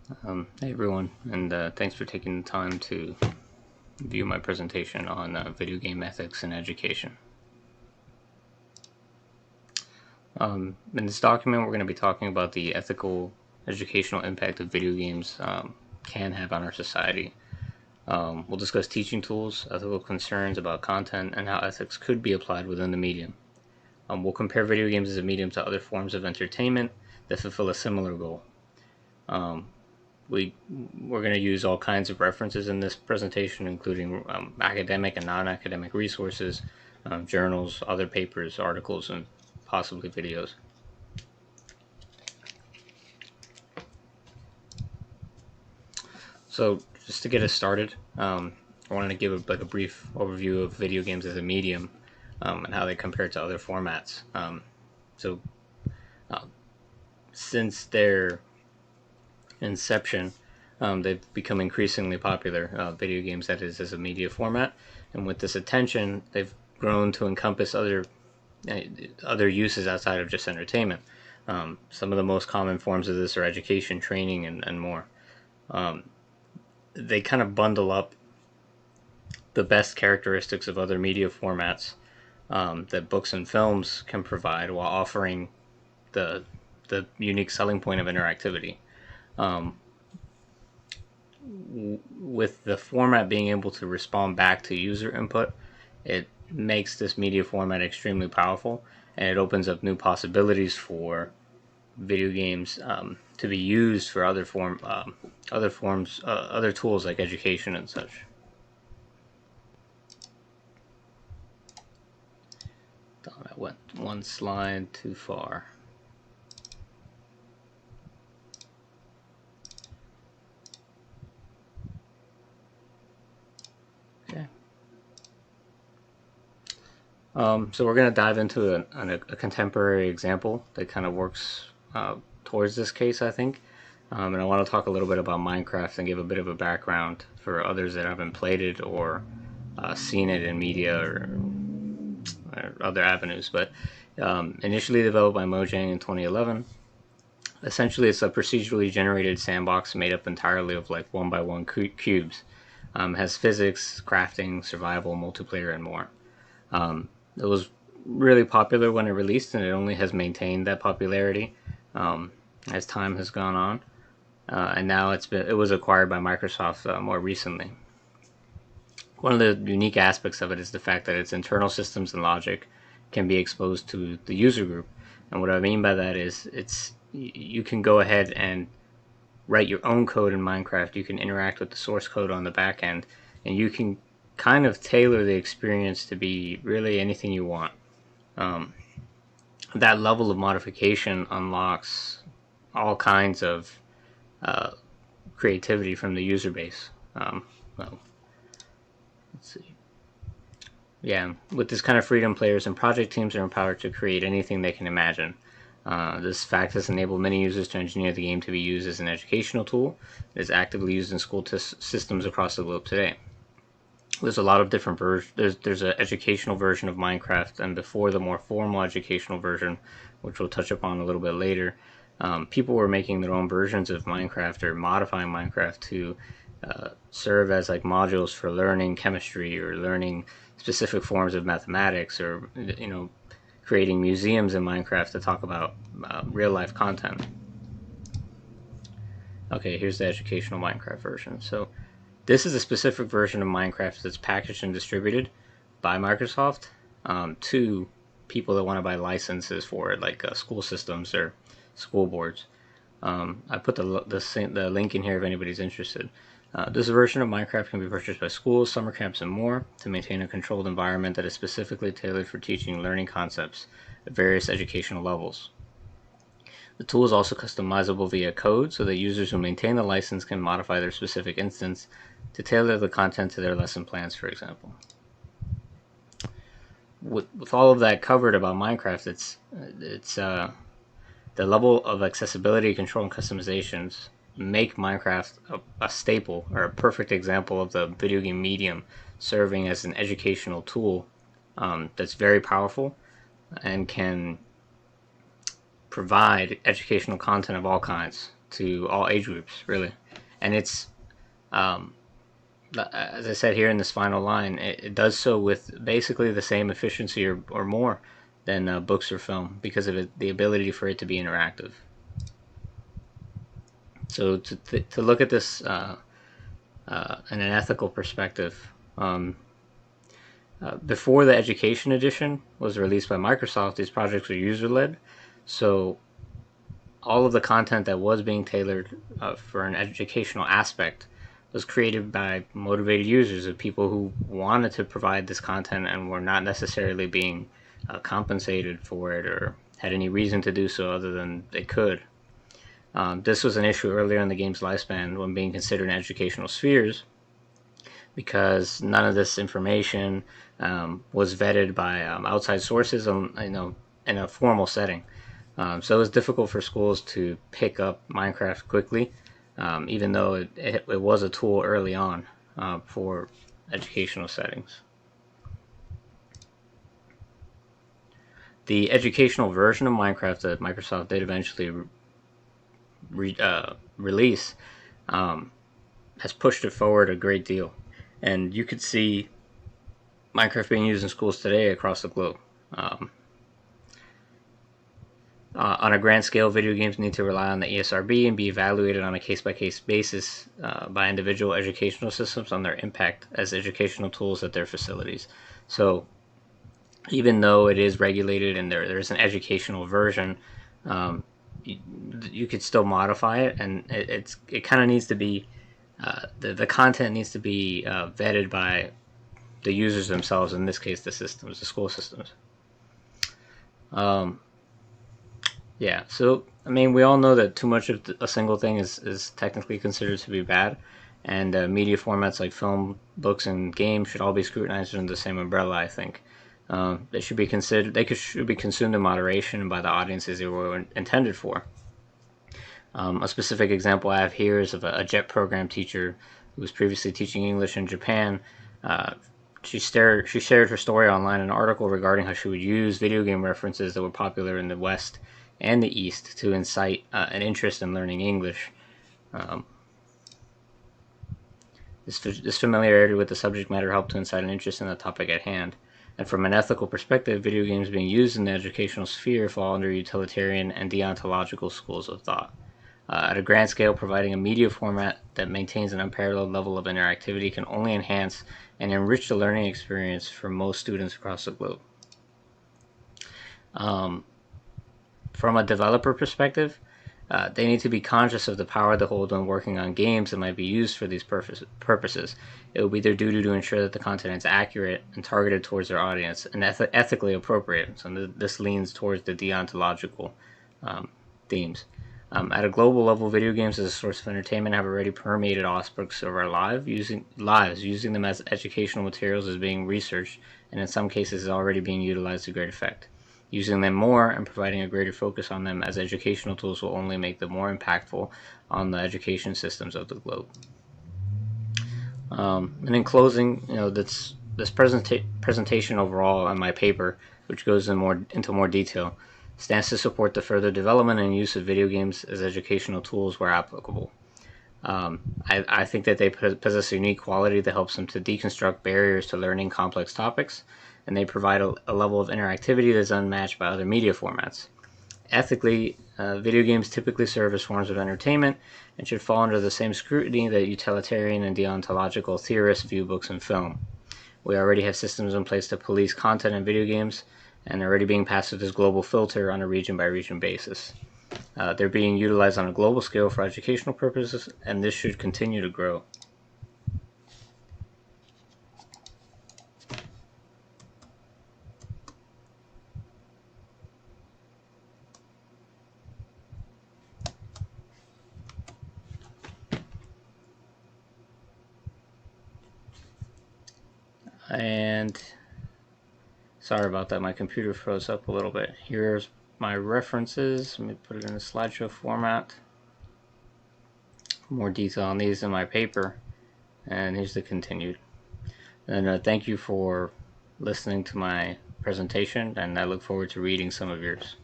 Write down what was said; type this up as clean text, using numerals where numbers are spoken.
Hey everyone, and thanks for taking the time to view my presentation on video game ethics and education. In this document, we're going to be talking about the ethical educational impact of video games can have on our society. We'll discuss teaching tools, ethical concerns about content, and how ethics could be applied within the medium. We'll compare video games as a medium to other forms of entertainment that fulfill a similar goal. We're going to use all kinds of references in this presentation, including academic and non-academic resources, journals, other papers, articles, and possibly videos. So just to get us started, I wanted to give a brief overview of video games as a medium and how they compare to other formats. Since their inception, they've become increasingly popular, video games that is, as a media format, and with this attention, they've grown to encompass other uses outside of just entertainment. Some of the most common forms of this are education, training, and more. They kind of bundle up the best characteristics of other media formats that books and films can provide, while offering the unique selling point of interactivity. With the format being able to respond back to user input, it makes this media format extremely powerful, and it opens up new possibilities for video games to be used for other tools like education and such. I went one slide too far. Okay. So we're going to dive into a contemporary example that kind of works towards this case, I think. And I want to talk a little bit about Minecraft and give a bit of a background for others that haven't played it or seen it in media or other avenues. But initially developed by Mojang in 2011, essentially it's a procedurally generated sandbox made up entirely of like 1x1 cubes. Has physics, crafting, survival, multiplayer, and more. It was really popular when it released, and it only has maintained that popularity as time has gone on. And now it was acquired by Microsoft more recently. One of the unique aspects of it is the fact that its internal systems and logic can be exposed to the user group. And what I mean by that is you can go ahead and write your own code in Minecraft. You can interact with the source code on the back end, and you can kind of tailor the experience to be really anything you want. That level of modification unlocks all kinds of creativity from the user base. Let's see. Yeah, with this kind of freedom, players and project teams are empowered to create anything they can imagine. This fact has enabled many users to engineer the game to be used as an educational tool. It is actively used in school systems across the globe today. There's a lot of different versions. There's an educational version of Minecraft, and before the more formal educational version, which we'll touch upon a little bit later, people were making their own versions of Minecraft or modifying Minecraft to serve as like modules for learning chemistry or learning specific forms of mathematics, or creating museums in Minecraft to talk about real life content. Okay, here's the educational Minecraft version. So this is a specific version of Minecraft that's packaged and distributed by Microsoft to people that want to buy licenses for it, like school systems or school boards. I put the link in here if anybody's interested. This version of Minecraft can be purchased by schools, summer camps, and more to maintain a controlled environment that is specifically tailored for teaching and learning concepts at various educational levels. The tool is also customizable via code, so that users who maintain the license can modify their specific instance to tailor the content to their lesson plans, for example. With all of that covered about Minecraft, it's the level of accessibility, control, and customizations make Minecraft a staple, or a perfect example of the video game medium serving as an educational tool that's very powerful and can provide educational content of all kinds. to all age groups, really. And it's, as I said here in this final line, it does so with basically the same efficiency or more than books or film because of the ability for it to be interactive. So to look at this in an ethical perspective, before the Education Edition was released by Microsoft, these projects were user-led. So all of the content that was being tailored for an educational aspect was created by motivated users of people who wanted to provide this content and were not necessarily being compensated for it or had any reason to do so other than they could. This was an issue earlier in the game's lifespan when being considered in educational spheres because none of this information was vetted by outside sources, in a formal setting. So it was difficult for schools to pick up Minecraft quickly, even though it was a tool early on for educational settings. The educational version of Minecraft that Microsoft did eventually release has pushed it forward a great deal. And you could see Minecraft being used in schools today across the globe. On a grand scale, video games need to rely on the ESRB and be evaluated on a case-by-case basis by individual educational systems on their impact as educational tools at their facilities. So even though it is regulated and there's an educational version, you could still modify it, and it kind of needs to be the content needs to be vetted by the users themselves. In this case, the school systems. Yeah, so I mean, we all know that too much of a single thing is technically considered to be bad, and media formats like film, books, and games should all be scrutinized under the same umbrella. I think they should be considered. Should be consumed in moderation by the audiences they were intended for. A specific example I have here is of a JET program teacher who was previously teaching English in Japan. She shared her story online in an article regarding how she would use video game references that were popular in the West and the East to incite an interest in learning English. This familiarity with the subject matter helped to incite an interest in the topic at hand. And from an ethical perspective, video games being used in the educational sphere fall under utilitarian and deontological schools of thought. At a grand scale, providing a media format that maintains an unparalleled level of interactivity can only enhance and enrich the learning experience for most students across the globe. From a developer perspective, they need to be conscious of the power they hold when working on games that might be used for these purposes. It will be their duty to ensure that the content is accurate and targeted towards their audience and ethically appropriate. So this leans towards the deontological themes. At a global level, video games as a source of entertainment have already permeated aspects of our lives, using them as educational materials is being researched, and in some cases is already being utilized to great effect. Using them more and providing a greater focus on them as educational tools will only make them more impactful on the education systems of the globe. And in closing, this presentation overall on my paper, which goes into more detail, stands to support the further development and use of video games as educational tools where applicable. I think that they possess a unique quality that helps them to deconstruct barriers to learning complex topics, and they provide a level of interactivity that is unmatched by other media formats. Ethically, video games typically serve as forms of entertainment and should fall under the same scrutiny that utilitarian and deontological theorists view books and film. We already have systems in place to police content in video games, and they're already being passed through this global filter on a region-by-region basis. They're being utilized on a global scale for educational purposes, and this should continue to grow. And sorry about that, my computer froze up a little bit. Here's my references. Let me put it in a slideshow format. More detail on these in my paper. And here's the continued. And thank you for listening to my presentation, and I look forward to reading some of yours.